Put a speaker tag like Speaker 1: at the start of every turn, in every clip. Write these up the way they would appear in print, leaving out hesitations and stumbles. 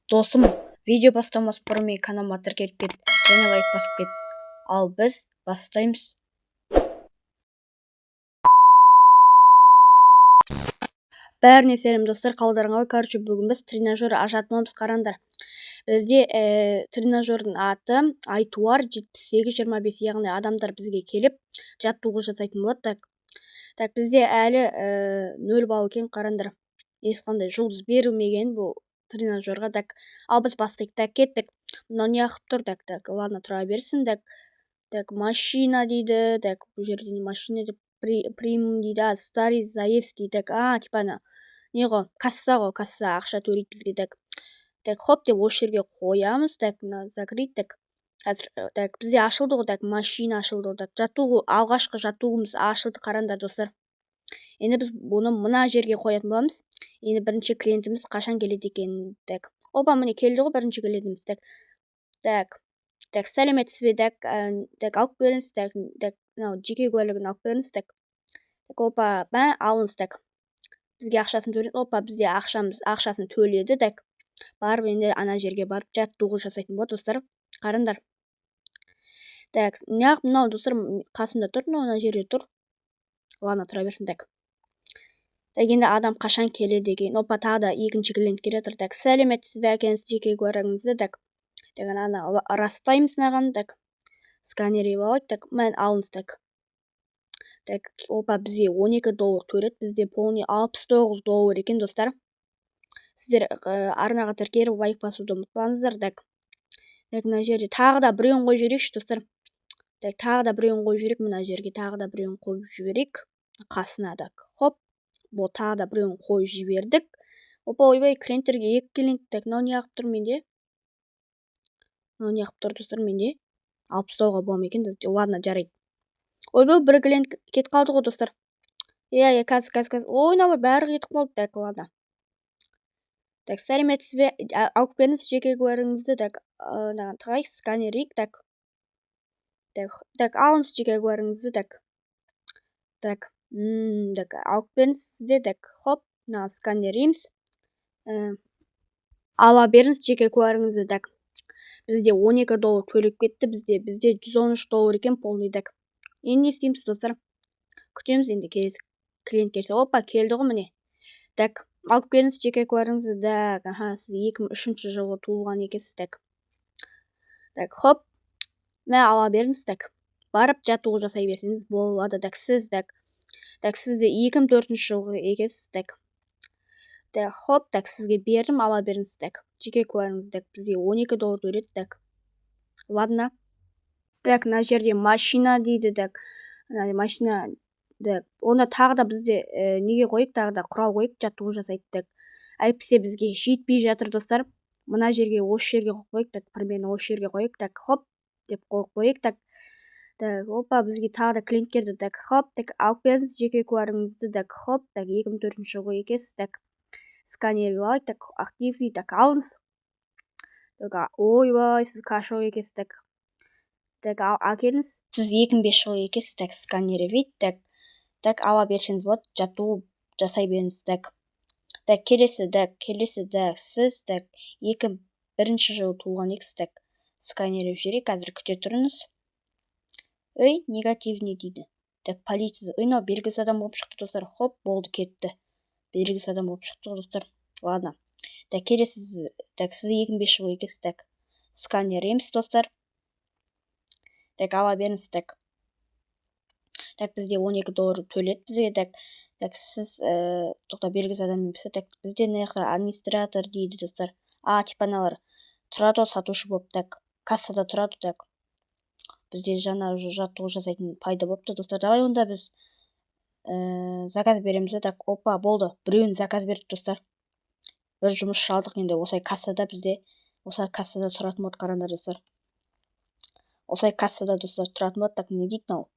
Speaker 1: Досым, видео бастамас бұрын менің каналыма тіркеліп кет, және лайк басып кет. Ал біз бастаймыз. Бәріне сәлем достар, қалдарыңа ғой. Бүгін біз тренажер ашатынымыз, қараңдар. Бізде тренажердің аты Айтуар 78-25, яғни адамдар бізге келіп жаттығу жасайтын болады. Так, бізде әлі 0 балл екен, қараңдар. Ешқандай жұлдыз берілмеген бұл тренажерға. Так, ал біз бастайық. Так, кеттік. Мынау не қылып тұр? Так, ладно, тұра берсін. Так, машина дейді. Так, бұл жерде не машина деп премиум дейді. Старый заезд дейді. Типа не ғой, касса ғой, касса, ақша төлейді бізге. Так, хоп деп осы жерге қоямыз. Так, закрыть. Так, қазір так, бізде ашылды ғой. Так, машина ашылды ғой. Так, жаттығу, алғашқы жаттығуымыз ашылды, қараңдар достар. Енді біз бұны мына жерге қоятын боламыз. Енді бірінші клиентіміз қашан келеді екен? Так, опа, міне келді ғой бірінші клиентіміз. Так, сәлеметсіз бе? Так, алып беріңіз. Так, мынау жеке куәлігін алып беріңіз. Так, опа, алыңыз. Так, бізге ақшасын төледі. Опа, бізде ақшасын төледі. Так, барып енді ана жерге барып жаттығу жасайтын болады достар. Қараңдар. Так, мынау достар қасымда тұр, мына жерде тұр. Ладно, тұра берсін. Так, енді адам қашан келеді екен? Опа, тағы да екінші клиент келе жатыр. Так, сәлеметсіз бе, әкеңіз жеке куәлігіңізді? Так, ана растаймыз мынаған. Так, сканерлеп алайық. Так, алыңыз. Так, опа, бізде 12 доллар төледі. Бізде полный 69 доллар екен достар. Сіздер арнаға тіркеліп лайк басуды ұмытпаңыздар. Так, мына жерде тағы да біреуін қойып жіберейікші достар. Так, тағы да біреуін қойып жіберейік. Мына жерге тағы да біреуін қойып жіберейік. Қасына. Так, хоп. Бұл тағы да біреуін қойып жібердік. Опа, ойбай, клиенттерге 2 клиент. Так, мынау не қылып тұр менде? Мынау не қылып тұр достар менде? 60-ға болам екен. Ладно, жарайды. Ойбай, бір клиент кетіп қалды ғой достар. Қазір. Ойнау бәрі кетіп қалды. Так, ладно. Так, сәлеметсіз бе? Алып беріңіз жеке куәлігіңізді. Так, тығайық, сканерейік. Так, алыңыз жеке куәлігіңізді. Так, алып беріңіз сізде. Так, хоп, сканерейміз. Ала беріңіз жеке куәлігіңізді. Так, бізде 12 доллар төлеп кетті. Бізде 113 доллар екен полный. Так, енді не істейміз достар? Күтеміз енді келесі клиент келсе. Опа, келді ғой міне. Так, алып беріңіз жеке куәлігіңізді. Сіз 2003 жылы туылған екенсіз. Так, хоп, ала беріңіз. Так, барып жаттығу жасай берсеңіз болады. Так, сізде 2004 жылғы екенсіз. Так, хоп, так, сізге бердім, ала беріңіз. Так, жеке куәлігіңізді. Так, бізде 12 доллар төледі. Так, ладно. Так, мына жерде машина дейді. Так, машина. Так, оны тағы да бізде неге қойып, тағы да құрал қойып жаттығу жасайды. Так, әйтпесе бізге жетпей жатыр достар. Мына жерге, осы жерге қойып. Так, примерно осы жерге қойып. Так, хоп деп қойып. Так, опа, бізге тағы да клиент келді. Так, хоп, так, алып беріңіз жеке куәлігіңізді. Так, хоп, так, 2004 жылғы екенсіз. Так, сканерлеп алайық. Так, активный. Так, алыңыз. Так, ойбай, сіз қашау екенсіз. Так, әкеліңіз. Сіз 2005 жылғы екенсіз. Так, сканерлеп. Так, ала берсеңіз болады. Жаттығу жасай беріңіз. Так, келесі. Так, сіз 2001 жылы туылған екенсіз. Так, сканерлеп жіберейік. Қазір күте тұрыңыз. Ой, негативный дейді. Так, полиция. Мынау белгісіз адам болып шықты достар. Хоп, болды, кетті. Белгісіз адам болып шықты достар. Ладно. Так, келесі. Так, сіз 2005 жылы екенсіз. Так, сканерлейміз достар. Так, ала беріңіз. Так, бізде 12 доллар төледі бізге. Так, сіз жоқта белгісіз адам емес. Так, бізде администратор дейді достар. Типа аналар тұрады, сатушы болып. Так, кассада тұрады. Так, бізде жаңа жаттығу жасайтын пайда болыпты достар. Давай онда біз заказ береміз. Так, опа, болды. Біреуін заказ бердік достар. Бір жұмысшы алдық енді. Осай кассада бізде, осай кассада тұратын болады, қараңдар достар. Осай кассада достар тұратын болады. Так, не дейді мынау?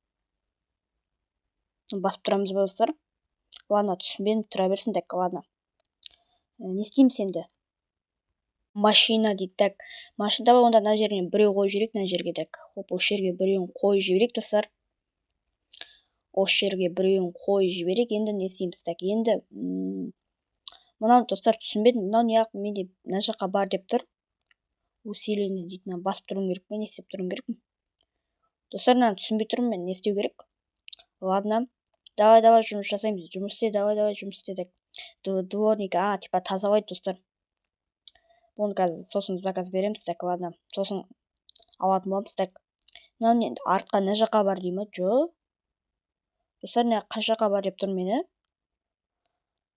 Speaker 1: Басып тұрамыз ба достар? Ладно, түсінбедім, тұра берсін. Так, ладно. Не істейміз енді? Машина дейді. Так, машина ба, онда мына жерге біреу қойып жіберейік, мына жерге. Так, хоп, осы жерге біреуін қойып жіберейік достар. Осы жерге біреуін қойып жіберейік. Енді не істейміз? Так, енді Мынаны достар түсінбедім. Мынау неғып менде мына жаққа бар деп тұр. Усиление дейтін басып тұруым керек пе, не істеп тұруым керек пе? Достар, мынаны түсінбей тұрмын мен, не істеу керек? Ладно. Давай жұмыс жасаймыз. Жұмыс істе, давай жұмыс істе дек. Дворник, типа тазалайды достар. Оны қазір сосын заказ береміз дек. Ладно. Сосын алатын боламыз дек. Мынау артқа мына жаққа бар дей ма? Жо. Достар, қай жаққа бар деп тұр мені?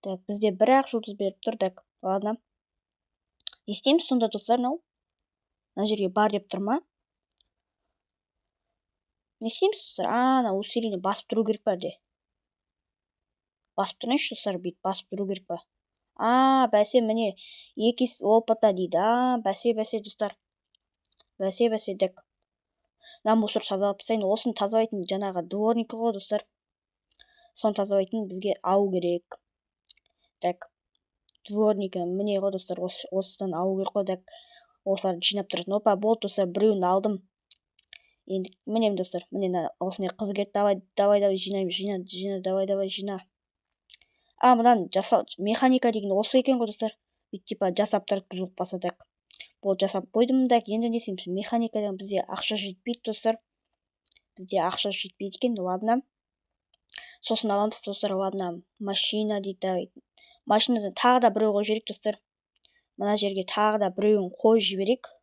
Speaker 1: Так, бізде бір-ақ жұлдыз беріп тұр дек. Ладно. Не істейміз сонда достар, мына жерге бар деп тұр ма? Не істейміз достар? Ана усиление басып тұру керек па де? Басып тұрайыншы достар, бүйтіп басып тұру керек па? Бәсе, міне 2 опыта дейді. Бәсе достар. Бәсе дек. Мына мусор тазалап тастайын. Осыны тазалайтын жаңағы дворник ғой достар. Соны тазалайтын бізге алу керек. Так. Дворник міне ғой достар. Осыдан алу керек қой дек. Осыларды жинап тұратын. Опа, болды достар, біреуін алдым. Енді міне достар, міне осыны қыз келді. Давай жина, давай жина. Мыдан механика деген осы екен ғой достар. Бүйтіп типа жасап тұрып бұзылып қалса дек. Бұл жасап қойдым дек. Енді не істейміз? Механикадан бізде ақша жетпейді достар. Бізде ақша жетпейді екен. Ладно. Сосын аламыз достар. Ладно. Машина дейді. Машинадан тағы да біреу қой жіберейік достар. Мына жерге тағы да біреуін қой жіберейік.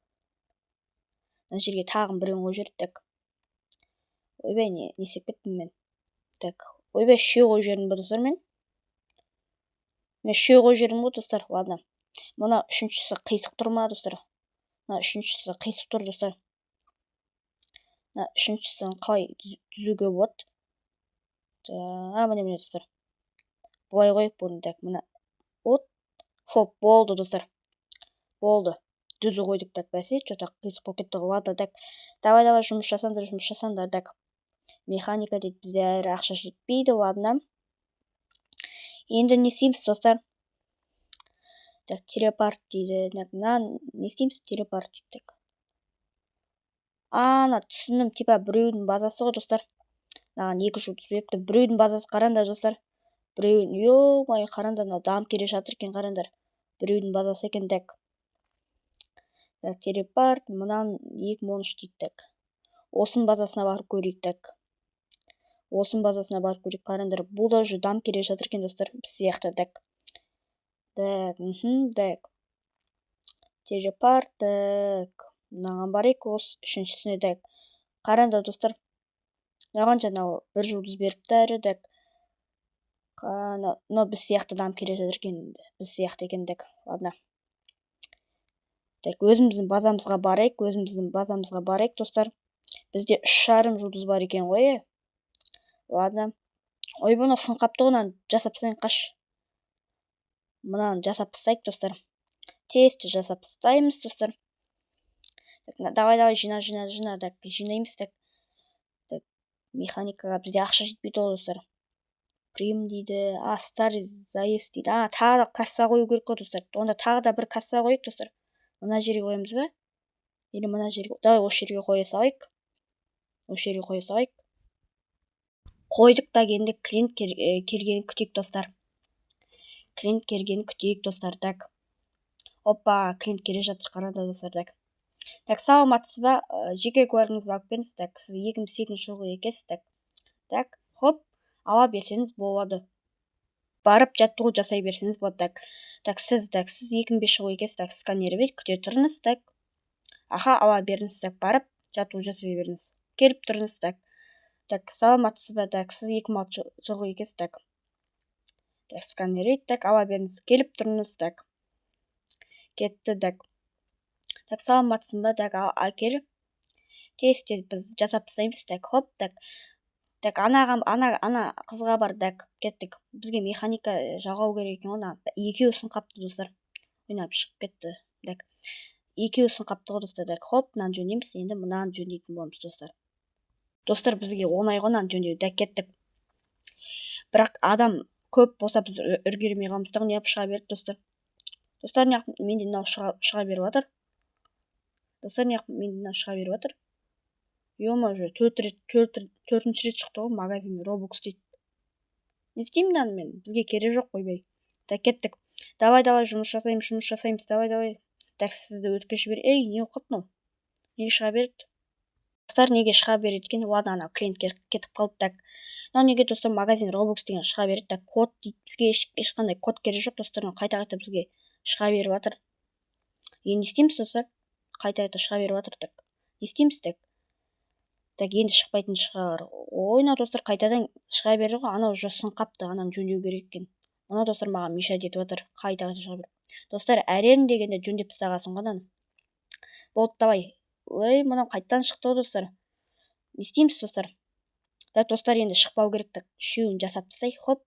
Speaker 1: Мына жерге тағы біреуін қой жіберейік дек. Ойбай, не істеп кеттім мен? Так. Ойбай, үшеу қой жібердім ба достар мен? Мен үшеу қой жібердім ғой достар. Ладно. Мына үшіншісі қисық тұр ма достар? Мына үшіншісі қисық тұр достар. Мына үшіншісін қалай түзуге болады? Міне достар. Бұлай қойып бұны дәк. Мына хоп, болды достар. Болды. Дүзі қойдық дәк. Бәсе, что-то қисық болып кетті ғой. Ладно дәк. Давай жұмыс жасаңдар дәк. Механика дейді, бізде әрі ақша жетпейді. Ладно. Енді не істейміз достар? Так, телепорт дейді. Не істейміз? Телепорт дейді. Түсіндім. Типа біреудің базасы ғой достар. Маған 2 жұлдыз беріпті. Біреудің базасы қараңдар достар. Біреудің, ё-май, қараңдар, дамып келе жатыр екен, қараңдар. Біреудің базасы екен дәк. Так, телепорт, мұнан 2013 дейді дәк. Осының базасына барып көрейік дәк. Осының базасына барып көрейік, қараңдар. Бұл да уже дамып келе жатыр екен достар. Біз сияқты дәк. Дәк. Телепорт, дәк. Мынаған барайық, осы үшіншісіне дәк. Қараңдар достар. Маған жаңағы 1 жұлдыз беріпті әрі дәк. Біз сияқты дамып келе жатыр екен. Біз сияқты екен дәк. Ладно. Так, өзіміздің базамызға барайық достар. Бізде 3,5 жұлдыз бар екен ғой. Ладно. Ой, бұны сынқапты ғынан жасап тастайын қаш. Мынаны жасап тастайық достар. Тесті жасап тастаймыз достар. Давай жина дәк. Жинаймыз дәк. Механикаға бізде ақша жетпейді ғой достар. Прим дейді. Старый заезд дейді. Тағы да касса қою керек қой достар. Онда тағы да бір касса қойық достар. Мына жерге қоямыз ба? Или мына жерге? Давай осы жерге қоя салайық. Қойдық та енді клиент келгенін күтейік достар. Так. Опа, клиент келе жатыр, қараңдар достар. Так, саламатсыз ба? Жеке куәлігіңізді алып беріңіз. Так, сіз 2008 жылғы екенсіз. Так, хоп, ала берсеңіз болады. Барып жаттығу жасай берсеңіз болады. Так, сіз 2005 жылғы екенсіз. Так, сканер бет, күте тұрыңыз. Ала беріңіз. Барып жаттығу жасай беріңіз. Келіп тұрыңыз. Так, саламатсыз ба? Так, сіз 2006 жылғы екенсіз. Так, сканер бет, ала беріңіз. Келіп тұрыңыз. Кетті. Так, саламатсың ба? Әкел. Тез біз жасап тастаймыз. Хоп. Так, ана қызға бар. Кеттік. Бізге механика жағау керек екен. Оны екеуі сынқапты достар. Ойнап шығып кетті. Екеуі сынқапты ғой достар. Хоп, мынаны жөндейміз. Енді мынаны жөндейтін боламыз достар. Достар, бізге оңай ғой мынаны жөндеу. Кеттік. Бірақ адам көп болса біз үлгермей қаламыз. Неғып шыға берді достар. Достар, неғып менде мынау шыға беріп жатыр. Ё-ма, уже 4-ші рет шықты ғой, магазин Robux дейді. Не істеймін мен? Бізге керек жоқ қойбай. Так кеттік. Давай жұмыс жасаймыз. Давай. Так сізді өткізіп жібер. Ей, не оқыт мынау? Неге шыға береді? Достар неге шыға береді екен? Ладно, анау клиентке кетіп қалды. Так. Мынау неге достар магазин Roblox деген шыға береді. Так, код дейді. Бізге ешқандай код керек жоқ достар. Қайта бізге шыға беріп жатыр. Енді не істейміз достар? Қайта шыға беріп жатыр. Так. Не істейміз? Так, енді шықпайтын шығар. Ойна достар, қайтадан шыға берді ғой. Анау уже сын қапты. Ананы жөндеу керек екен. Мына достар маған мешать етіп жатыр. Қайта шыға берді. Достар, әрен дегенде жөндеп тастағасын ғой ананы. Болды, давай. Ой, мынау қайтадан шықты ғой достар. Не істейміз достар? Так, достар, енді шықпау керек. Так, үшеуін жасап тастайық. Хоп.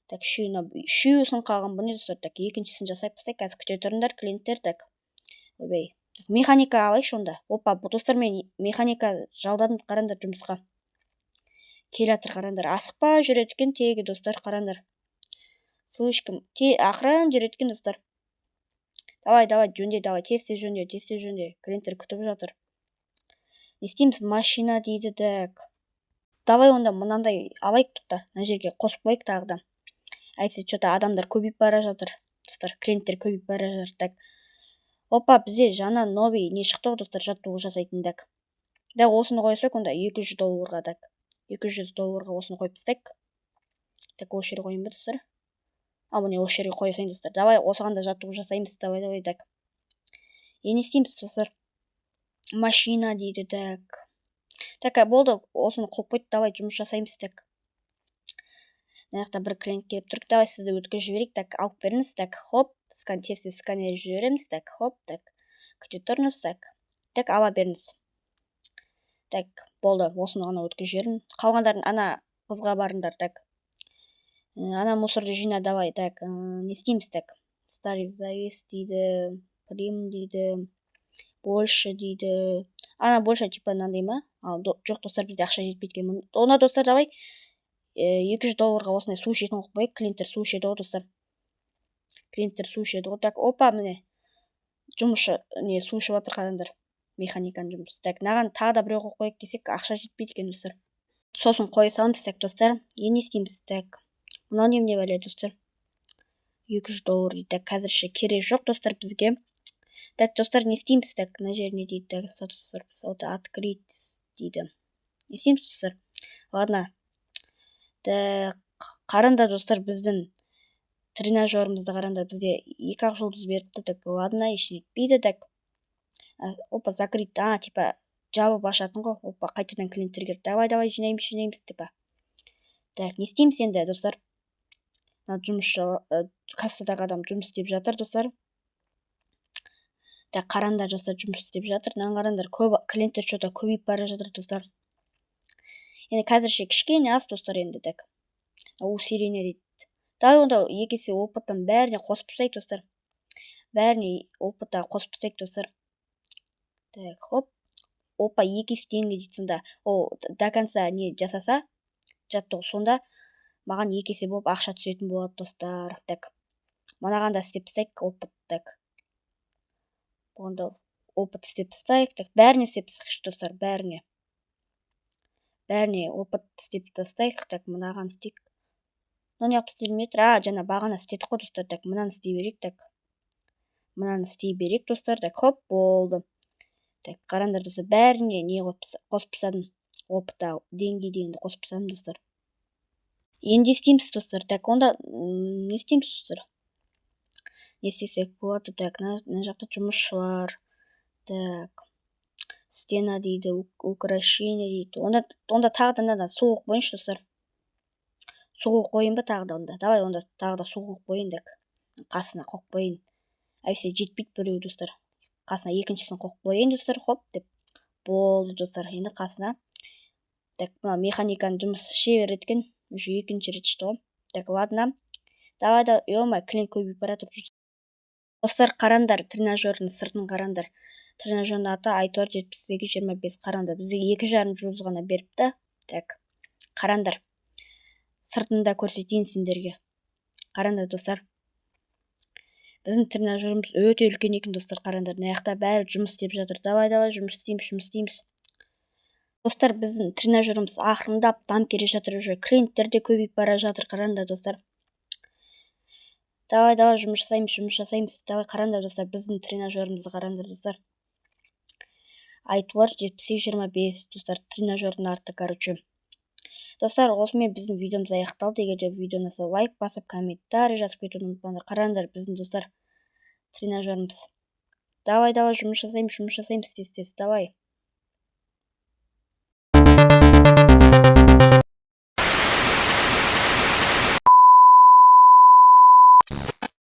Speaker 1: Так, үшеуісін қалған бұл не достар? Так, екіншісін жасап тастайық. Қазір күте тұрыңдар, клиенттер. Так. Ойбай. Механика алайықшы онда. Опа, бұл достар, мен механика жалдадым, қарандар жұмысқа. Келе жатыр, қарандар. Асықпа жүреді екен тегі достар, қарандар. Слышкім, ақырын жүреді екен достар. Давай, жөнде, тез жөнде. Клиенттер күтіп жатыр. Не істейміз? Машина дейді. Так. Давай онда мынандай алайық тоқта. Мына жерге қосып қойық тағы да. Әйтсе что-то адамдар көбейіп бара жатыр. Достар, клиенттер көбейіп бара жатыр. Так. Опа, бізде жаңа новый не шықты ғой достар, жаттығу жасайтын. Так. Да, осыны қойсақ онда $200. Так. $200 осыны қойып тастайық. Так, осы жерге қойын ба достар? Міне осы жерге қойсайын достар. Давай, осыған да жаттығу жасаймыз. Давай. Так. Не істейміз достар? Машина дейді. Так. Так, болды, осыны қойып қойды. Давай, жұмыс жасаймыз. Так. Мына жақта бір клиент келіп тұр. Давай, сізді өткізіп жіберейік. Так, алып беріңіз. Так, хоп, тез сканер жібереміз. Так, хоп, так. Күте тұрыңыз. Так, ала беріңіз. Так, болды, осыны ғана өткізіп жібердім. Қалғандарын ана қызға барыңдар. Так. Ана мусорды жина, давай. Так, не істейміз? Так. Старый завес дейді. Прим дейді. Больше дейді. Ана больше типа мынандай ма? Жоқ достар, бізде ақша жетпейді. Оны достар, давай. $200 осындай су ішетін қойып қойып, клиенттер су ішеді ғой достар. Так, опа, міне. Жұмысшы не су ішіп жатыр, қараңдар. Механиканың жұмысы. Так, мынаған тағы да біреу қойып қойып десек, ақша жетпейді екен достар. Сосын қоя саламыз. Так, достар. Не істейміз? Так. Мынау не бәле достар? $200 дейді. Так, қазірше керек жоқ достар бізге. Так, достар, не істейміз? Так, мына жеріне дейді. Так, достар, открыть дейді. Не істейміз достар? Ладно. Так, қараңдар достар, біздің тренажерімізді қараңдар. Бізде 2-ақ жұлдыз беріпті. Так, ладно, ешін етпейді. Так. Опа, закрыть. Типа, жабып ашатын ғой. Опа, қайтадан клиенттер келді. Давай, жинаймыз, типа. Так, не істейміз енді, достар? Жұмысшы, кассадағы адам жұмыс істеп жатыр, достар. Так, қараңдар, достар, жұмыс істеп жатыр. Қараңдар, клиенттер что-то көбейіп бара жатыр, достар. Енді қазірше кішкене аз, достар, енді. Так. Усиление дейді. Давай онда екесе опыттан бәріне қосып тастайық, достар. Бәріне опытта қосып тастайық, достар. Так, хоп. Опа, екесе теңге дейді сонда. До конца не жасаса, жаттығу сонда маған екесе болып ақша түсетін болады, достар. Так. Мынаған да істеп тастайық, опыт. Так. Онда опыт істеп тастайық. Так, бәріне істеп тастайық, достар, бәріне опыт істеп тастайық. Так, мынаған істейік. Не yaptı жаңа бағана істедік қой, достар. Так, мынаны істей берейік. Так. Мынаны істей берейік, достар. Так, хоп, болды. Так, қараңдар, достар, бәріне не қосып тастадым. Опытта деңгейдегенді қосып тастадым, достар. Енді істейміз, достар. Так, онда не істейміз, достар? Не істесек болады? Так, мына жақта жұмысшылар. Так. Стена дейді, украшение дейді. Онда тағы да суық қойыншы, достар. Суық қойын ба тағы да онда? Давай, онда тағы да суық қойын. Так. Қасына қойып қойын. Әйсе жетпейді біреу, достар. Қасына екіншісін қойып қойын, достар. Хоп, деп. Болды, достар. Енді қасына. Так, мына механиканың жұмысы шебер еткен. Уже екінші рет ішті ғой. Так, ладно. Давай да, клиент көбейіп бара жатыр. Достар, қараңдар, тренажердің сыртын қараңдар. Тренажердің аты Айтор 78-25 қараңдар. Бізге 2,5 жұлдыз ғана беріпті. Так, қараңдар. Сыртында көрсетейін сендерге. Қараңдар, достар. Біздің тренажеріміз өте үлкен екен, достар, қараңдар. Мына жақта бәрі жұмыс істеп жатыр. Давай, жұмыс істейміз. Достар, біздің тренажеріміз ақырындап дамып келе жатыр. Уже клиенттер де көбейіп бара жатыр, қараңдар, достар. Давай жұмыс жасаймыз. Давай қараңдар достар, біздің тренажерімізді қараңдар достар. Айтуар 70-25 достар, тренажердің арты, короче. Достар, осымен біздің видеомыз аяқталды. Егер де видеоны лайк басып, комментарий жазып кетуді ұмытпаңдар. Қараңдар біздің достар тренажеріміз. Давай жұмыс жасаймыз, тез, давай.